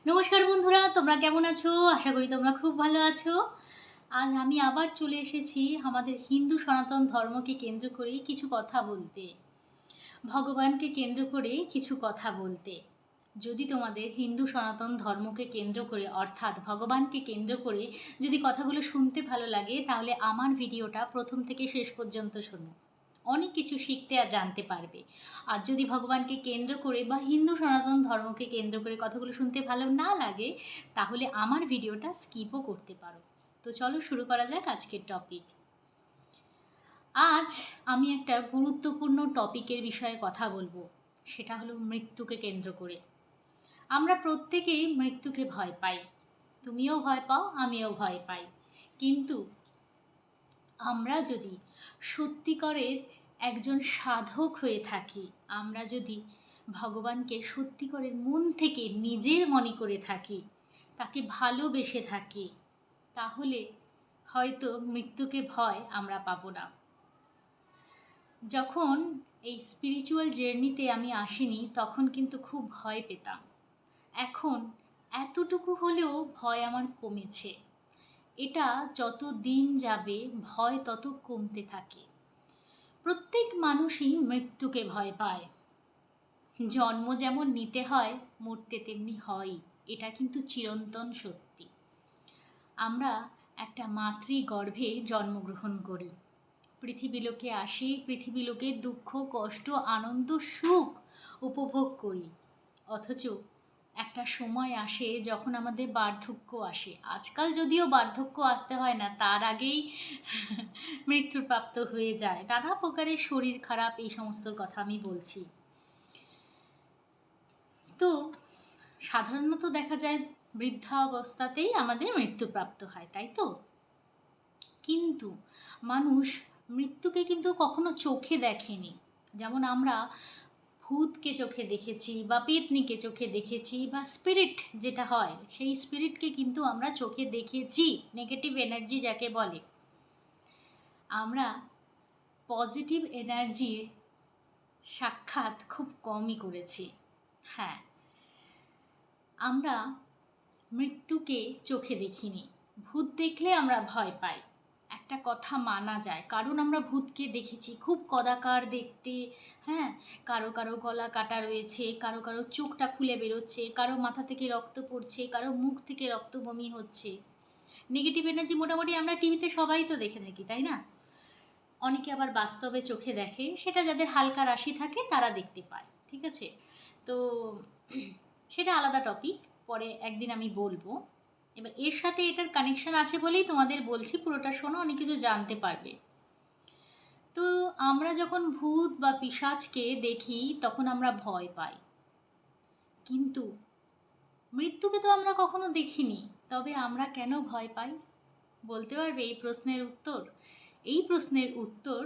নমস্কার বন্ধুরা, তোমরা কেমন আছো? আশা করি তোমরা খুব ভালো আছো। আজ আমি আবার চলে এসেছি আমাদের হিন্দু সনাতন ধর্মকে কেন্দ্র করে কিছু কথা বলতে, ভগবানকে কেন্দ্র করে কিছু কথা বলতে। যদি তোমাদের হিন্দু সনাতন ধর্মকে কেন্দ্র করে অর্থাৎ ভগবানকে কেন্দ্র করে যদি কথাগুলো শুনতে ভালো লাগে, তাহলে আমার ভিডিওটা প্রথম থেকে শেষ পর্যন্ত শোনো। অনেক কিছু শিখতে আর জানতে পারবে। আর যদি ভগবানকে কেন্দ্র করে বা হিন্দু সনাতন ধর্মকে কেন্দ্র করে কথাগুলো শুনতে ভালো না লাগে, তাহলে আমার ভিডিওটা স্কিপও করতে পারো। তো চলো শুরু করা যাক আজকের টপিক। আজ আমি একটা গুরুত্বপূর্ণ টপিকের বিষয়ে কথা বলবো। সেটা হলো মৃত্যুকে কেন্দ্র করে। আমরা প্রত্যেকেই মৃত্যুকে ভয় পাই। তুমিও ভয় পাও, আমিও ভয় পাই। কিন্তু আমরা যদি সত্যিকারের একজন সাধক হয়ে থাকি, আমরা যদি ভগবানকে সত্যিকারের মন থেকে নিজের মনে করে থাকি, তাকে ভালোবেসে থাকি, তাহলে হয়তো মৃত্যুকে ভয় আমরা পাবো না। যখন এই স্পিরিচুয়াল জার্নিতে আমি আসিনি, তখন কিন্তু খুব ভয় পেতাম। এখন এতটুকু হলেও ভয় আমার কমেছে। এটা যত দিন যাবে ভয় তত কমতে থাকে। প্রত্যেক মানুষই মৃত্যুকে ভয় পায়। জন্ম যেমন নিতে হয়, মরতে তেমনি হয়। এটা কিন্তু চিরন্তন সত্যি। আমরা একটা মাতৃগর্ভে জন্মগ্রহণ করি, পৃথিবীলোকে আসি, পৃথিবীলোকে দুঃখ কষ্ট আনন্দ সুখ উপভোগ করি। অথচ একটা সময় আসে যখন আমাদের বার্ধক্য আসে। আজকাল যদিও বার্ধক্য আসতে হয় না, তার আগেই মৃত্যুপ্রাপ্ত হয়ে যায়। নানা প্রকারের শরীর খারাপ, এই সমস্ত কথা আমি বলছি। তো সাধারণত দেখা যায় বৃদ্ধাবস্থাতেই আমাদের মৃত্যুপ্রাপ্ত হয়, তাই তো? কিন্তু মানুষ মৃত্যুকে কিন্তু কখনো চোখে দেখেনি। যেমন আমরা ভূতকে চোখে দেখেছি বা পেতনিকে চোখে দেখেছি, বা স্পিরিট যেটা হয় সেই স্পিরিটকে কিন্তু আমরা চোখে দেখেছি। নেগেটিভ এনার্জি যাকে বলে, আমরা পজিটিভ এনার্জির সাক্ষাৎ খুব কমই করেছি। হ্যাঁ, আমরা মৃত্যুকে চোখে দেখিনি। ভূত দেখলে আমরা ভয় পাই, একটা কথা মানা যায়, কারণ আমরা ভূতকে দেখেছি খুব কদাকার দেখতে। হ্যাঁ, কারো কারো গলা কাটা রয়েছে, কারো কারো চোখটা খুলে বেরোচ্ছে, কারো মাথা থেকে রক্ত পড়ছে, কারো মুখ থেকে রক্ত বমি হচ্ছে। নেগেটিভ এনার্জি মোটামুটি আমরা টিভিতে সবাই তো দেখে থাকি, তাই না? অনেকে আবার বাস্তবে চোখে দেখে, সেটা যাদের হালকা রাশি থাকে তারা দেখতে পায়। ঠিক আছে, তো সেটা আলাদা টপিক, পরে একদিন আমি বলবো। এবার এর সাথে এটার কানেকশান আছে বলেই তোমাদের বলছি, পুরোটা শোনো, অনেক কিছু জানতে পারবে। তো আমরা যখন ভূত বা পিশাচকে দেখি তখন আমরা ভয় পাই, কিন্তু মৃত্যুকে তো আমরা কখনো দেখিনি, তবে আমরা কেন ভয় পাই? বলতে পারবে এই প্রশ্নের উত্তর? এই প্রশ্নের উত্তর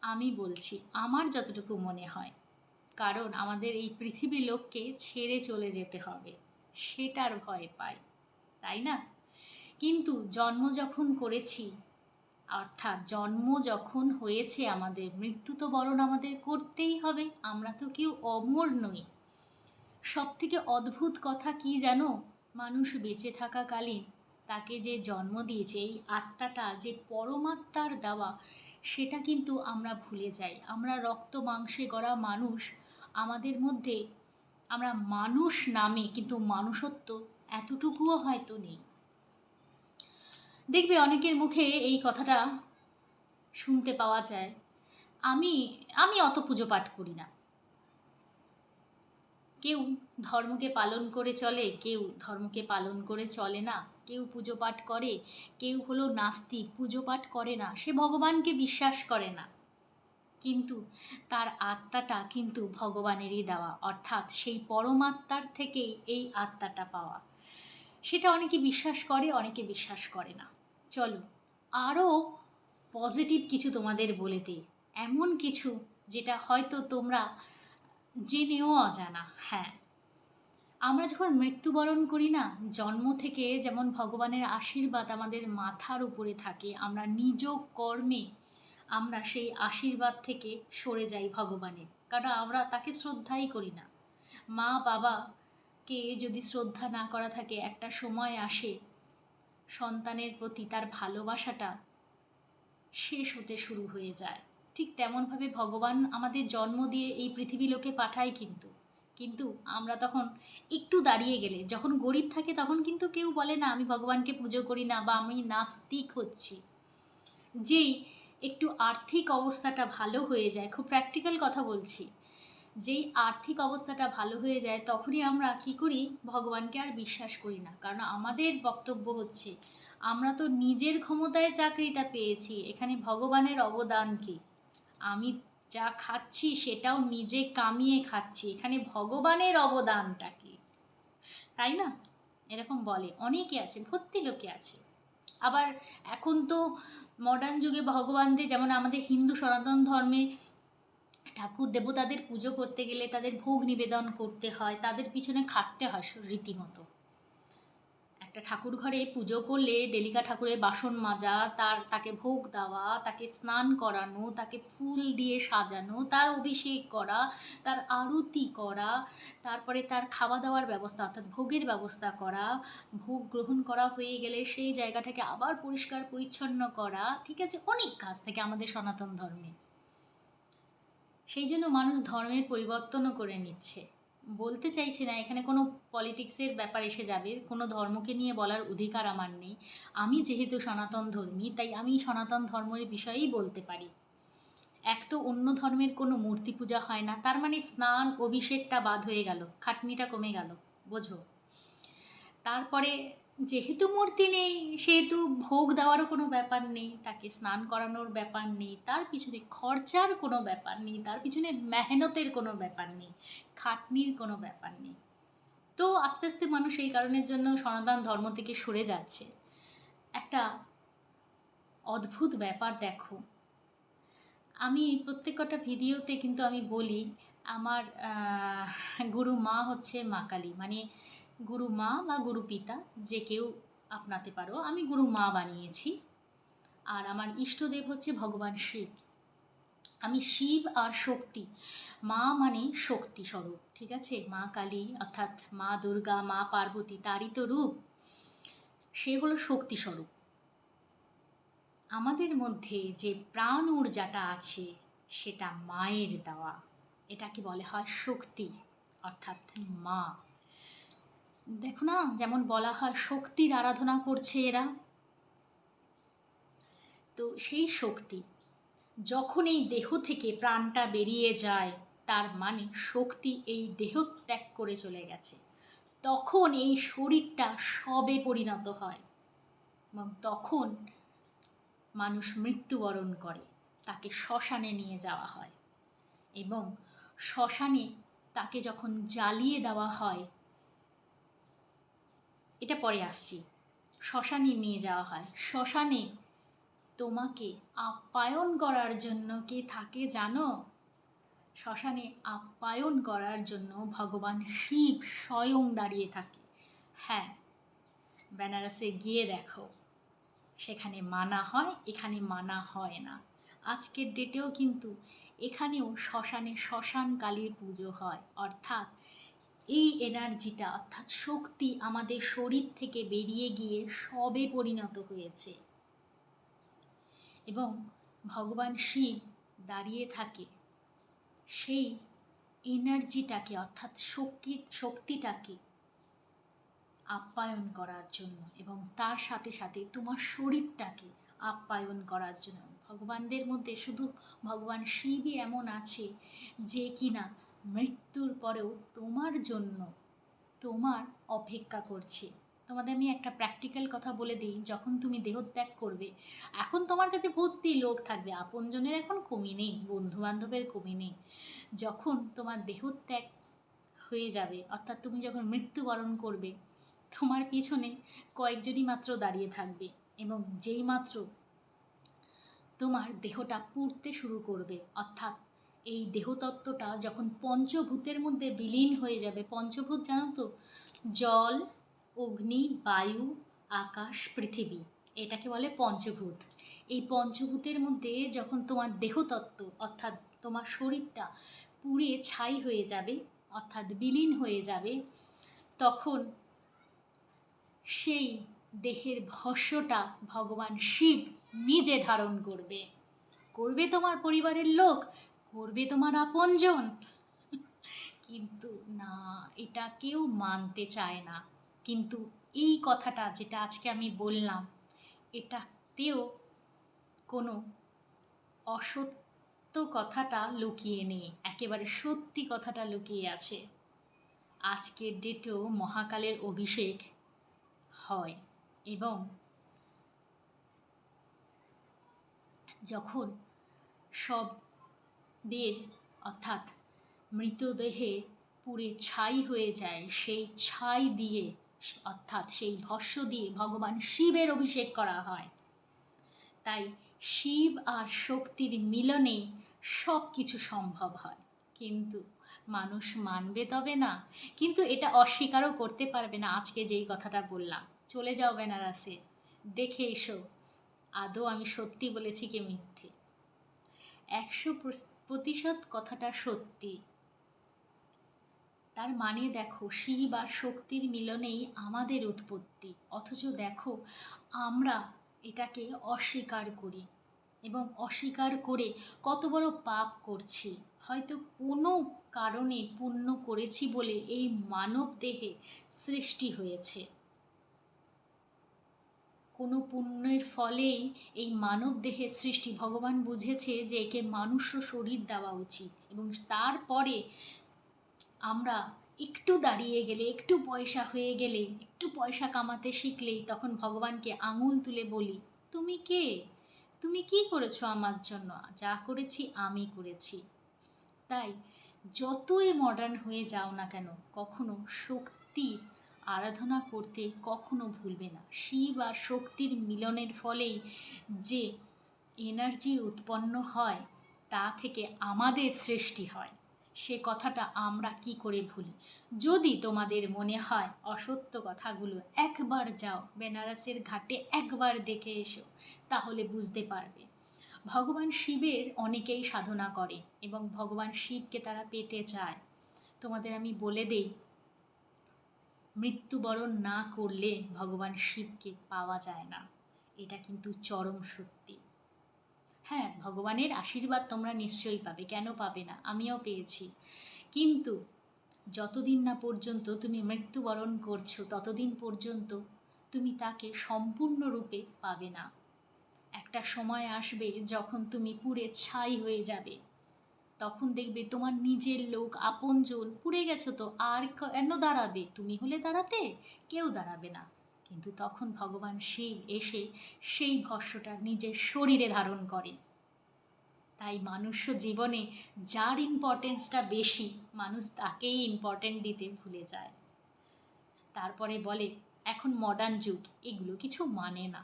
আমি বলছি, আমার যতটুকু মনে হয়। কারণ আমাদের এই পৃথিবী লোককে ছেড়ে চলে যেতে হবে, সেটার ভয় পাই, তাই না? কিন্তু জন্ম যখন করেছি, অর্থাৎ জন্ম যখন হয়েছে আমাদের, মৃত্যু তো বরণ আমাদের করতেই হবে। আমরা তো কেউ অমর নই। সব থেকে অদ্ভুত কথা কি জানো? মানুষ বেঁচে থাকাকালীন তাকে যে জন্ম দিয়েছে, এই আত্মাটা যে পরমাত্মার দেওয়া, সেটা কিন্তু আমরা ভুলে যাই। আমরা রক্ত মাংসে গড়া মানুষ, আমাদের মধ্যে আমরা মানুষ নামে, কিন্তু মানুষত্ব এতটুকুও হয়তো নেই। দেখবে অনেকের মুখে এই কথাটা শুনতে পাওয়া যায়, আমি আমি অত পুজো পাঠ করি না। কেউ ধর্মকে পালন করে চলে, কেউ ধর্মকে পালন করে চলে না। কেউ পুজো পাঠ করে, কেউ হলো নাস্তিক, পুজো পাঠ করে না, সে ভগবানকে বিশ্বাস করে না। কিন্তু তার আত্মাটা কিন্তু ভগবানেরই দেওয়া, অর্থাৎ সেই পরমাত্মার থেকেই এই আত্মাটা পাওয়া। সেটা অনেকে বিশ্বাস করে, অনেকে বিশ্বাস করে না। চলো আরও পজিটিভ কিছু তোমাদের বলে দিই, এমন কিছু যেটা হয়তো তোমরা জেনেও অজানা। হ্যাঁ, আমরা যখন মৃত্যুবরণ করি না, জন্ম থেকে যেমন ভগবানের আশীর্বাদ আমাদের মাথার উপরে থাকে, আমরা নিজ কর্মে আমরা সেই আশীর্বাদ থেকে সরে যাই ভগবানের, কারণ আমরা তাকে শ্রদ্ধাই করি না। মা বাবা কে যদি শ্রদ্ধা না করা থাকে, একটা সময় আসে সন্তানের প্রতি তার ভালোবাসাটা শেষ হতে শুরু হয়ে যায়। ঠিক তেমনভাবে ভগবান আমাদের জন্ম দিয়ে এই পৃথিবী লোকে পাঠায়, কিন্তু আমরা তখন একটু দাঁড়িয়ে গেলে, যখন গরিব থাকে তখন কিন্তু কেউ বলে না আমি ভগবানকে পুজো করি না বা আমি নাস্তিক হচ্ছি। যেই একটু আর্থিক অবস্থাটা ভালো হয়ে যায়, খুব প্র্যাকটিক্যাল কথা বলছি, যেই আর্থিক অবস্থাটা ভালো হয়ে যায় তখনই আমরা কি করি, ভগবানকে আর বিশ্বাস করি না। কারণ আমাদের বক্তব্য হচ্ছে আমরা তো নিজের ক্ষমতায় চাকরিটা পেয়েছি, এখানে ভগবানের অবদান কি? আমি যা খাচ্ছি সেটাও নিজে কামিয়ে খাচ্ছি, এখানে ভগবানের অবদানটা কি? তাই না? এরকম বলে অনেকে আছে, ভর্তি লোকে আছে। আবার এখন তো মডার্ন যুগে ভগবানদের, যেমন আমাদের হিন্দু সনাতন ধর্মে ঠাকুর দেবতাদের পুজো করতে গেলে তাদের ভোগ নিবেদন করতে হয়, তাদের পিছনে খাটতে হয় রীতিমতো। একটা ঠাকুর ঘরে পুজো করলে ডেলিকা ঠাকুরের বাসন মাজা, তাকে ভোগ দেওয়া, তাকে স্নান করানো, তাকে ফুল দিয়ে সাজানো, তার অভিষেক করা, তার আরতি করা, তারপরে তার খাওয়া দাওয়ার ব্যবস্থা অর্থাৎ ভোগের ব্যবস্থা করা, ভোগ গ্রহণ করা হয়ে গেলে সেই জায়গাটাকে আবার পরিষ্কার পরিচ্ছন্ন করা, ঠিক আছে, অনেক কাজ থাকে আমাদের সনাতন ধর্মে। সেই জন্য মানুষ ধর্মের পরিবর্তনও করে নিচ্ছে। বলতে চাইছি না এখানে কোনো পলিটিক্সের ব্যাপার এসে যাবে, কোনো ধর্মকে নিয়ে বলার অধিকার আমার নেই। আমি যেহেতু সনাতন ধর্মী, তাই আমি সনাতন ধর্মের বিষয়েই বলতে পারি। এক তো অন্য ধর্মের কোনো মূর্তি পূজা হয় না, তার মানে স্নান অভিষেকটা বাদ হয়ে গেল, খাটনিটা কমে গেল, বোঝো। তারপরে যেহেতু মূর্তি নেই সেহেতু ভোগ দেওয়ারও কোনো ব্যাপার নেই, তাকে স্নান করানোর ব্যাপার নেই, তার পিছনে খরচার কোনো ব্যাপার নেই, তার পিছনে মেহনতের কোনো ব্যাপার নেই, খাটনির কোনো ব্যাপার নেই। তো আস্তে আস্তে মানুষ এই কারণের জন্য সনাতন ধর্ম থেকে সরে যাচ্ছে। একটা অদ্ভুত ব্যাপার দেখো, আমি প্রত্যেকটা ভিডিওতে কিন্তু আমি বলি আমার গুরু মা হচ্ছে মা কালী, মানে গুরু মা বা গুরু পিতা যে কেউ আপনাতে পারো, আমি গুরু মা বানিয়েছি। আর আমার ইষ্টদেব হচ্ছে ভগবান শিব। আমি শিব আর শক্তি, মা মানে শক্তি স্বরূপ, ঠিক আছে, মা কালী অর্থাৎ মা দুর্গা, মা পার্বতী তারই তো রূপ, সে হলো শক্তি স্বরূপ। আমাদের মধ্যে যে প্রাণ ঊর্জাটা আছে সেটা মায়ের দেওয়া, এটাকে বলে হয় শক্তি অর্থাৎ মা। দেখো না, যেমন বলা হয় শক্তির আরাধনা করছে এরা, তো সেই শক্তি যখন এই দেহ থেকে প্রাণটা বেরিয়ে যায়, তার মানে শক্তি এই দেহ ত্যাগ করে চলে গেছে, তখন এই শরীরটা সবে পরিণত হয় এবং তখন মানুষ মৃত্যুবরণ করে, তাকে শ্মশানে নিয়ে যাওয়া হয় এবং শ্মশানে তাকে যখন জ্বালিয়ে দেওয়া হয়, এটা পরে আসছি, শ্মশানে নিয়ে যাওয়া হয়। শ্মশানে তোমাকে আপ্যায়ন করার জন্য কে থাকে জানো? শ্মশানে আপ্যায়ন করার জন্য ভগবান শিব স্বয়ং দাঁড়িয়ে থাকে। হ্যাঁ, বেনারসে গিয়ে দেখো, সেখানে মানা হয়, এখানে মানা হয় না। আজকের ডেটেও কিন্তু এখানেও শ্মশানে শ্মশান কালীর পুজো হয়, অর্থাৎ এই এনার্জিটা অর্থাৎ শক্তি আমাদের শরীর থেকে বেরিয়ে গিয়ে সবে পরিণত হয়েছে এবং ভগবান শিব দাঁড়িয়ে থাকে সেই এনার্জিটাকে অর্থাৎ শক্তিটাকে আপ্যায়ন করার জন্য এবং তার সাথে সাথে তোমার শরীরটাকে আপ্যায়ন করার জন্য। ভগবানদের মধ্যে শুধু ভগবান শিবই এমন আছে যে কিনা মৃত্যুর পরেও তোমার জন্য তোমার অপেক্ষা করছে। তোমাদের আমি একটা প্র্যাকটিক্যাল কথা বলে দিই, যখন তুমি দেহত্যাগ করবে, এখন তোমার কাছে ভর্তি লোক থাকবে, আপনজনের এখন কমই নেই, বন্ধুবান্ধবের কমই নেই। যখন তোমার দেহত্যাগ হয়ে যাবে অর্থাৎ তুমি যখন মৃত্যুবরণ করবে, তোমার পিছনে কয়েকজনই মাত্র দাঁড়িয়ে থাকবে এবং যেই মাত্র তোমার দেহটা পুড়তে শুরু করবে, অর্থাৎ এই দেহতত্ত্বটা যখন পঞ্চভূতের মধ্যে বিলীন হয়ে যাবে, পঞ্চভূত জানো তো, জল, অগ্নি, বায়ু, আকাশ, পৃথিবী, এটাকে বলে পঞ্চভূত। এই পঞ্চভূতের মধ্যে যখন তোমার দেহতত্ত্ব অর্থাৎ তোমার শরীরটা পুড়ে ছাই হয়ে যাবে অর্থাৎ বিলীন হয়ে যাবে, তখন সেই দেহের ভস্মটা ভগবান শিব নিজে ধারণ করবে। করবে তোমার পরিবারের লোক, করবে তোমার আপনজন, কিন্তু না, এটা কেউ মানতে চায় না। কিন্তু এই কথাটা যেটা আজকে আমি বললাম, এটাতেও কোনো অসত্য কথাটা লুকিয়ে নেই, একেবারে সত্যি কথাটা লুকিয়ে আছে। আজকের ডেটেও মহাকালের অভিষেক হয়, এবং যখন সব বের অর্থাৎ মৃতদেহে পুড়ে ছাই হয়ে যায়, সেই ছাই দিয়ে অর্থাৎ সেই ভস্ম দিয়ে ভগবান শিবের অভিষেক করা হয়। তাই শিব আর শক্তির মিলনে সব কিছু সম্ভব হয়, কিন্তু মানুষ মানবে তবে না, কিন্তু এটা অস্বীকারও করতে পারবে না। আজকে যেই কথাটা বললাম, চলে যাও বেনারসে, দেখে এসো আদৌ আমি সত্যি বলেছি কি মিথ্যে। 100% কথাটা সত্যি। তার মানে দেখো, শিব আর শক্তির মিলনেই আমাদের উৎপত্তি, অথচ দেখো আমরা এটাকে অস্বীকার করি, এবং অস্বীকার করে কত বড় পাপ করছি। হয়তো কোনো কারণে পুণ্য করেছি বলে এই মানব দেহে সৃষ্টি হয়েছে, কোনো পুণ্যের ফলেই এই মানব দেহের সৃষ্টি। ভগবান বুঝেছে যে একে মানুষ শরীর দেওয়া উচিত, এবং তারপরে আমরা একটু দাঁড়িয়ে গেলে, একটু পয়সা হয়ে গেলে, একটু পয়সা কামাতে শিখলেই তখন ভগবানকে আঙুল তুলে বলি, তুমি কে, তুমি কি করেছো আমার জন্য? যা করেছি আমি করেছি। তাই যতই মডার্ন হয়ে যাও না কেন, কখনো শক্তির আরাধনা করতে কখনো ভুলবে না। শিব আর শক্তির মিলনের ফলেই যে এনার্জি উৎপন্ন হয়, তা থেকে আমাদের সৃষ্টি হয়, সে কথাটা আমরা কি করে ভুলি। যদি তোমাদের মনে হয় অসত্য কথাগুলো, একবার যাও বেনারসের ঘাটে, একবার দেখে এসো, তাহলে বুঝতে পারবে। ভগবান শিবের অনেকেই সাধনা করে এবং ভগবান শিবকে তারা পেতে চায়। তোমাদের আমি বলে দেই, মৃত্যুবরণ না করলে ভগবান শিবকে পাওয়া যায় না, এটা কিন্তু চরম সত্যি। হ্যাঁ, ভগবানের আশীর্বাদ তোমরা নিশ্চয়ই পাবে, কেন পাবে না, আমিও পেয়েছি। কিন্তু যতদিন না পর্যন্ত তুমি মৃত্যুবরণ করছো, ততদিন পর্যন্ত তুমি তাকে সম্পূর্ণরূপে পাবে না। একটা সময় আসবে যখন তুমি পুড়ে ছাই হয়ে যাবে, তখন দেখবে তোমার নিজের লোক, আপনজন পুড়ে গেছো, তো আর কেন দাঁড়াবে? তুমি হলে দাঁড়াতে, কেউ দাঁড়াবে না। কিন্তু তখন ভগবান শিব এসে সেই ভস্মটা নিজের শরীরে ধারণ করে। তাই মানুষ্য জীবনে যার ইম্পর্টেন্সটা বেশি, মানুষ তাকেই ইম্পর্টেন্ট দিতে ভুলে যায়। তারপরে বলে এখন মডার্ন যুগ, এগুলো কিছু মানে না।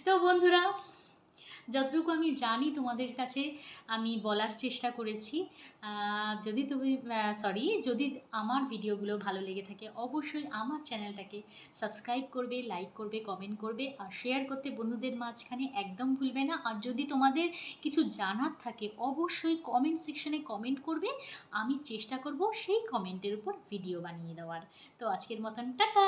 তো বন্ধুরা, যতটুকু আমি জানি তোমাদের কাছে আমি বলার চেষ্টা করেছি। যদি আমার ভিডিওগুলো ভালো লেগে থাকে, অবশ্যই আমার চ্যানেলটাকে সাবস্ক্রাইব করবে, লাইক করবে, কমেন্ট করবে, আর শেয়ার করতে বন্ধুদের মাঝখানে একদম ভুলবে না। আর যদি তোমাদের কিছু জানার থাকে, অবশ্যই কমেন্ট সেকশনে কমেন্ট করবে, আমি চেষ্টা করব সেই কমেন্টের উপর ভিডিও বানিয়ে দেওয়ার। তো আজকের মতন টাটা।